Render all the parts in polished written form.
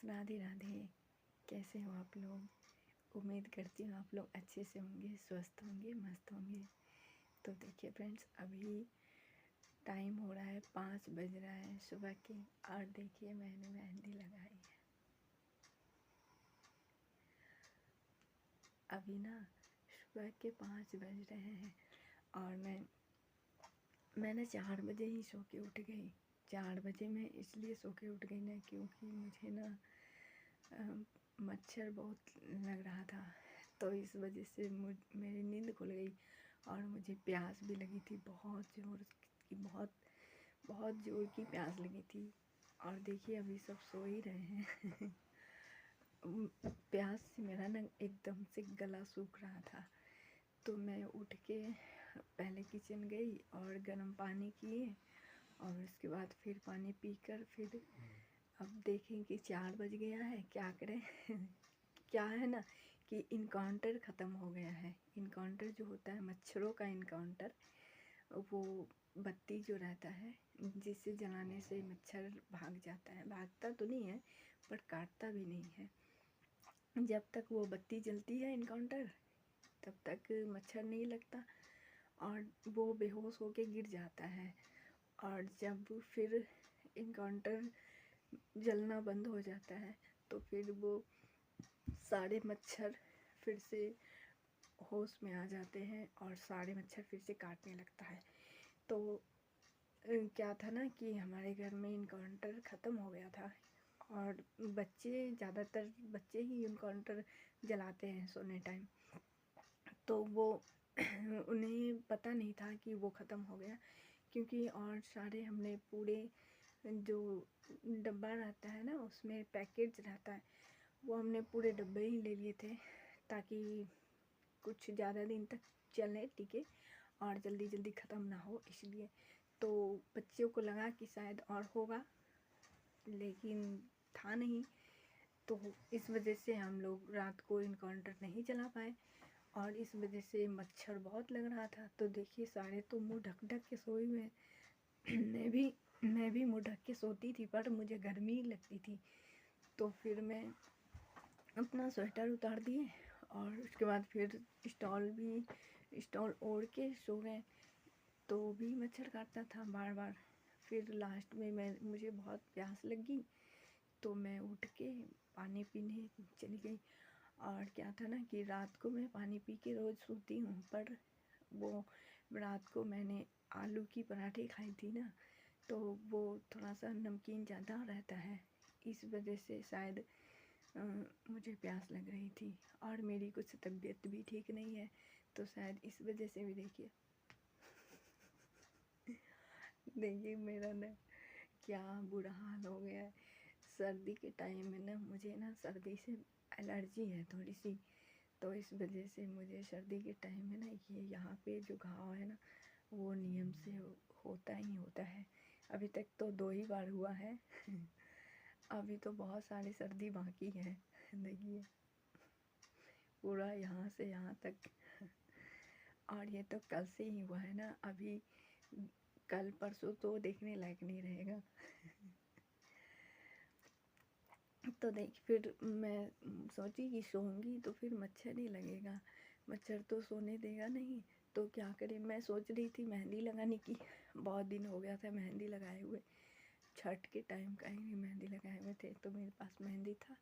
राधे राधे। कैसे हो आप लोग? उम्मीद करती हूँ आप लोग अच्छे से होंगे, स्वस्थ होंगे, मस्त होंगे। तो देखिए फ्रेंड्स, अभी टाइम हो रहा है 5 बज रहा है सुबह के, और देखिए मैंने मेहंदी लगाई है। अभी ना सुबह के 5 बज रहे हैं और मैंने 4 बजे ही सो के उठ गई। 4 बजे मैं इसलिए सो के उठ गई ना, क्योंकि मुझे ना मच्छर बहुत लग रहा था, तो इस वजह से मेरी नींद खुल गई और मुझे प्यास भी लगी थी, बहुत बहुत ज़ोर की प्यास लगी थी। और देखिए अभी सब सो ही रहे हैं। प्यास से मेरा ना एकदम से गला सूख रहा था, तो मैं उठ के पहले किचन गई और गर्म पानी किए, और उसके बाद फिर पानी पीकर फिर अब देखें कि 4 बज गया है, क्या करें। क्या है ना कि इनकाउंटर ख़त्म हो गया है। इनकाउंटर जो होता है मच्छरों का इनकाउंटर, वो बत्ती जो रहता है जिसे जलाने से मच्छर भाग जाता है, भागता तो नहीं है पर काटता भी नहीं है। जब तक वो बत्ती जलती है इनकाउंटर, तब तक मच्छर नहीं लगता और वो बेहोश होके गिर जाता है। और जब फिर इनकाउंटर जलना बंद हो जाता है तो फिर वो सारे मच्छर फिर से होश में आ जाते हैं और सारे मच्छर फिर से काटने लगता है। तो क्या था ना कि हमारे घर में इनकाउंटर ख़त्म हो गया था और ज़्यादातर बच्चे ही इनकाउंटर जलाते हैं सोने टाइम। तो वो उन्हें पता नहीं था कि वो ख़त्म हो गया, क्योंकि और सारे हमने पूरे जो डब्बा रहता है ना, उसमें पैकेज रहता है, वो हमने पूरे डब्बे ही ले लिए थे ताकि कुछ ज़्यादा दिन तक चले, टिके और जल्दी जल्दी ख़त्म ना हो, इसलिए। तो बच्चों को लगा कि शायद और होगा, लेकिन था नहीं। तो इस वजह से हम लोग रात को इनकाउंटर नहीं चला पाए और इस वजह से मच्छर बहुत लग रहा था। तो देखिए सारे तो मुंह ढक ढक के सोए हुए। मैं भी मुंह ढक के सोती थी, पर मुझे गर्मी लगती थी, तो फिर मैं अपना स्वेटर उतार दिए और उसके बाद फिर स्टॉल ओढ़ के सो गए। तो भी मच्छर काटता था बार बार। फिर लास्ट में मुझे बहुत प्यास लगी, तो मैं उठ के पानी पीने चली गई। और क्या था ना कि रात को मैं पानी पी के रोज़ सोती हूँ, पर वो रात को मैंने आलू की पराठे खाई थी ना, तो वो थोड़ा सा नमकीन ज़्यादा रहता है, इस वजह से शायद मुझे प्यास लग रही थी। और मेरी कुछ तबीयत भी ठीक नहीं है, तो शायद इस वजह से भी देखिए मेरा ना क्या बुरा हाल हो गया है। सर्दी के टाइम में ना मुझे ना सर्दी से एलर्जी है थोड़ी सी, तो इस वजह से मुझे सर्दी के टाइम में ना ये यहाँ पे जो घाव है ना, वो नियम से होता ही होता है। अभी तक तो 2 ही बार हुआ है। अभी तो बहुत सारी सर्दी बाकी है। देखिए पूरा यहाँ से यहाँ तक। और ये तो कल से ही हुआ है ना, अभी कल परसों तो देखने लायक नहीं रहेगा। तो देख फिर मैं सोची कि सोऊंगी तो फिर मच्छर नहीं लगेगा, मच्छर तो सोने देगा नहीं, तो क्या करें। मैं सोच रही थी मेहंदी लगाने की, बहुत दिन हो गया था मेहंदी लगाए हुए, छठ के टाइम का ही मेहंदी लगाए हुए थे, तो मेरे पास मेहंदी था,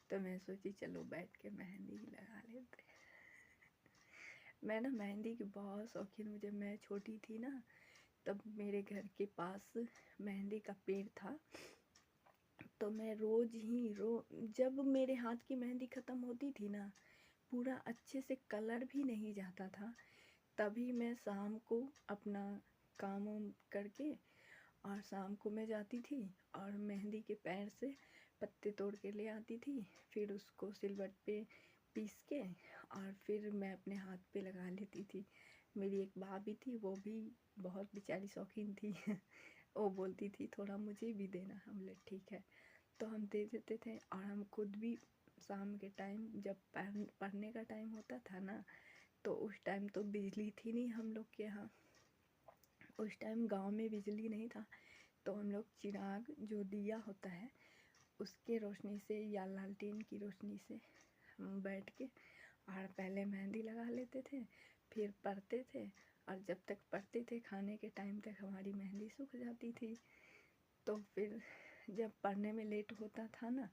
तो मैं सोची चलो बैठ के मेहंदी ही लगा लेते। मैं ना मेहंदी की बहुत शौकीन, जब मैं छोटी थी ना, तब मेरे घर के पास मेहंदी का पेड़ था, तो मैं जब मेरे हाथ की मेहंदी ख़त्म होती थी ना, पूरा अच्छे से कलर भी नहीं जाता था, तभी मैं शाम को अपना काम वाम करके और शाम को मैं जाती थी और मेहंदी के पेड़ से पत्ते तोड़ के ले आती थी, फिर उसको सिलबट्टे पे पीस के और फिर मैं अपने हाथ पे लगा लेती थी। मेरी एक भाभी थी, वो भी बहुत बेचारी शौकीन थी। वो बोलती थी थोड़ा मुझे भी देना, हम बोले ठीक है, तो हम दे देते थे। और हम खुद भी शाम के टाइम जब पढ़ने का टाइम होता था ना, तो उस टाइम तो बिजली थी नहीं हम लोग के यहाँ, उस टाइम गांव में बिजली नहीं था, तो हम लोग चिराग जो दिया होता है उसके रोशनी से या लालटेन की रोशनी से हम बैठ के और पहले मेहंदी लगा लेते थे, फिर पढ़ते थे, और जब तक पढ़ते थे खाने के टाइम तक हमारी मेहंदी सूख जाती थी। तो फिर जब पढ़ने में लेट होता था ना,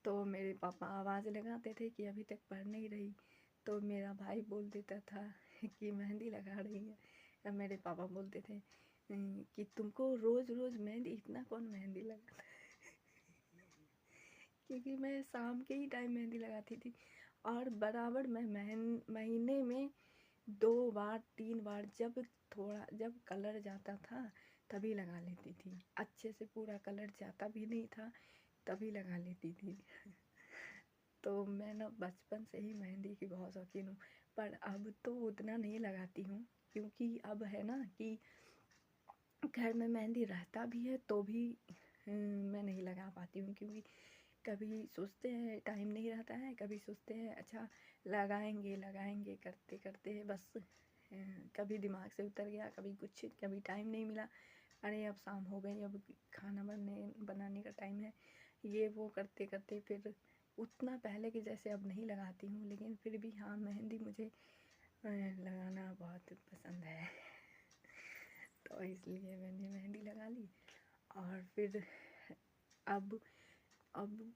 तो मेरे पापा आवाज़ लगाते थे कि अभी तक पढ़ नहीं रही, तो मेरा भाई बोल देता था कि मेहंदी लगा रही है। या मेरे पापा बोलते थे कि तुमको रोज़ रोज़ मेहंदी, इतना कौन मेहंदी लगाता है। क्योंकि मैं शाम के ही टाइम मेहंदी लगाती थी, और बराबर मैं महीने में 2 बार 3 बार, जब कलर जाता था तभी लगा लेती थी। अच्छे से पूरा कलर जाता भी नहीं था तभी लगा लेती थी। तो मैं ना बचपन से ही मेहंदी की बहुत शौकीन हूँ, पर अब तो उतना नहीं लगाती हूँ, क्योंकि अब है ना कि घर में मेहंदी रहता भी है तो भी मैं नहीं लगा पाती हूँ, क्योंकि कभी सोचते हैं टाइम नहीं रहता है, कभी सोचते हैं अच्छा लगाएंगे लगाएंगे, करते करते बस कभी दिमाग से उतर गया, कभी कुछ, कभी टाइम नहीं मिला, अरे अब शाम हो गई, अब खाना बनाने का टाइम है, ये वो करते करते फिर उतना पहले के जैसे अब नहीं लगाती हूँ। लेकिन फिर भी हाँ, मेहंदी मुझे लगाना बहुत पसंद है। तो इसलिए मैंने मेहंदी लगा ली। और फिर अब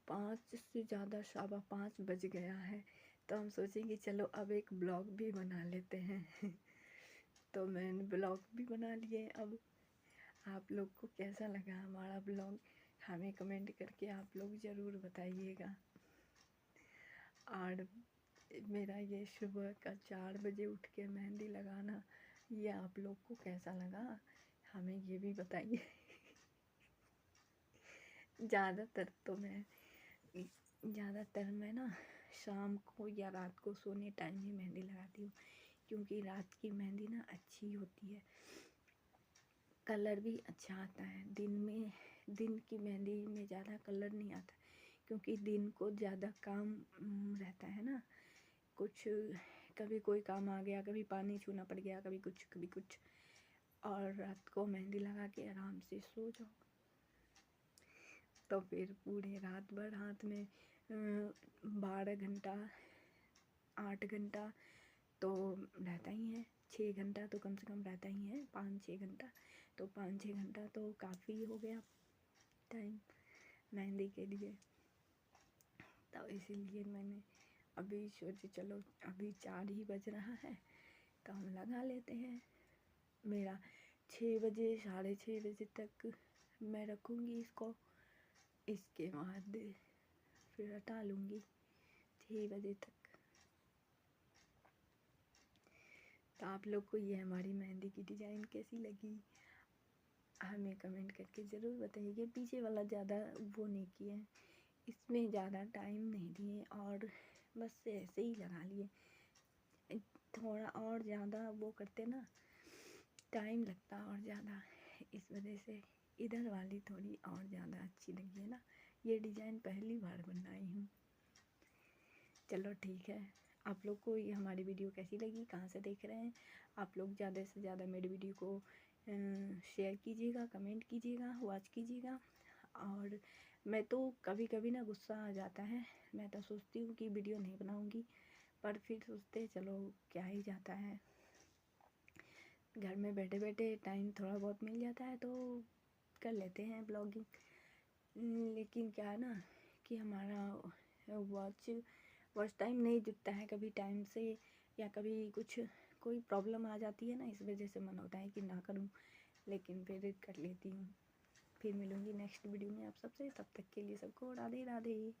5 से ज़्यादा 5:15 बज गया है, तो हम सोचेंगे चलो अब एक ब्लॉग भी बना लेते हैं। तो मैंने ब्लॉग भी बना लिए। अब आप लोग को कैसा लगा हमारा ब्लॉग, हमें कमेंट करके आप लोग ज़रूर बताइएगा। और मेरा ये सुबह का 4 बजे उठ के मेहंदी लगाना, ये आप लोग को कैसा लगा हमें ये भी बताइए। ज़्यादातर मैं ना शाम को या रात को सोने टाइम ही मेहंदी लगाती हूँ, क्योंकि रात की मेहंदी ना अच्छी होती है, कलर भी अच्छा आता है। दिन की मेहंदी में ज़्यादा कलर नहीं आता, क्योंकि दिन को ज़्यादा काम रहता है ना, कुछ कभी कोई काम आ गया, कभी पानी छूना पड़ गया, कभी कुछ, और रात को मेहंदी लगा के आराम से सो जाओ, तो फिर पूरे रात भर हाथ में 12 घंटा 8 घंटा तो रहता ही है, 6 घंटा तो कम से कम रहता ही है, 5-6 घंटा, तो 5-6 घंटा तो काफ़ी हो गया टाइम मेहंदी के लिए। तो इसीलिए मैंने अभी सोचे चलो अभी 4 ही बज रहा है तो हम लगा लेते हैं। मेरा 6 बजे 6:30 बजे तक मैं रखूँगी इसको, इसके बाद फिर हटा लूँगी 6 बजे तक। तो आप लोग को ये हमारी मेहंदी की डिज़ाइन कैसी लगी हमें कमेंट करके ज़रूर बताइए। पीछे वाला ज़्यादा वो नहीं किए, इसमें ज़्यादा टाइम नहीं दिए, और बस ऐसे ही लगा लिए। थोड़ा और ज़्यादा वो करते ना टाइम लगता और ज़्यादा, इस वजह से इधर वाली थोड़ी और ज़्यादा अच्छी लगी है ना। ये डिज़ाइन पहली बार बनाई हूँ। चलो ठीक है, आप लोग को ये हमारी वीडियो कैसी लगी, कहाँ से देख रहे हैं आप लोग, ज़्यादा से ज़्यादा मेरी वीडियो को शेयर कीजिएगा, कमेंट कीजिएगा, वॉच कीजिएगा। और मैं तो कभी कभी ना गुस्सा आ जाता है, मैं तो सोचती हूँ कि वीडियो नहीं बनाऊँगी, पर फिर सोचते चलो क्या ही जाता है, घर में बैठे बैठे टाइम थोड़ा बहुत मिल जाता है तो कर लेते हैं ब्लॉगिंग। लेकिन क्या है ना कि हमारा वॉच टाइम नहीं जुटता है कभी टाइम से, या कभी कोई प्रॉब्लम आ जाती है ना, इस वजह से मन होता है कि ना करूं, लेकिन फिर कर लेती हूँ। फिर मिलूँगी नेक्स्ट वीडियो में आप सबसे, तब तक के लिए सबको राधे राधे।